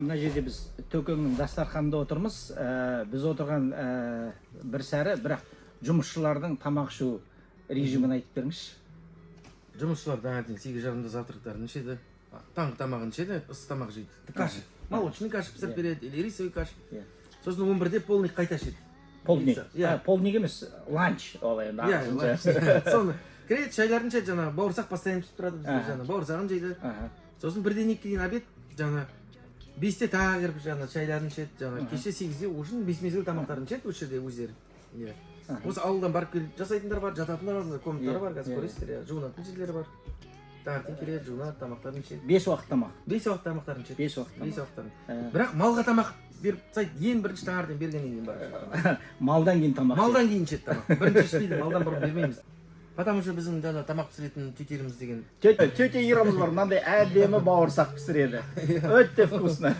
Мына жерде біз Төкеңнің дастарханында отырмыз. Біз отырған бір сәрі, бірақ жұмысшылардың тамақ ішу режимін айтып беріңізші. Жұмысшылар таңертең 8:30-да завтрактарын ішеді, таңғы тамағын ішеді, ыстық тамақ жейді. Каша, молочный каша пісіріп береді, или рисовый каша. Сосын 11-де полный қайта ішеді. Полдник. Полдник емес, ланч. Соны кіреді, шайларын ішеді, жаңағы бауырсақ постоянно түсіп тұрады бізде, жаңағы бауырсағын жейді. Сосын 1-2-ге дейін обед, жаңағы 5-те тағы кіріп жаңағы шайларын ішеді, жаңағы кеше 8-де ужин, 5 мезгіл тамақтарын ішеді осы жерде өздері. Осы ауылдан барып келіп жасайтындар бар, жататындар бар, комнаттары бар, қазір көресіздер, жуынатын жерлері бар. Таңертең келеді, жуынады, тамақтарын ішеді. 5 уақыт тамақ. 5 уақыт тамақтарын ішеді. 5 уақыт тамақ. Бірақ малға тамақ беріп тастайды, ең бірінші таңертең бергеннен кейін бар. Малдан кейін тамақ. Малдан кейін ішеді тамақ. Бірінші ішпейді, малдан бұрын бермейміз. Потому что біздің жаңа тамақ пісіретін тетеліміз деген. Тете Ирамыз бар, мынандай әдемі бауырсақ пісіреді. Өте вкусно.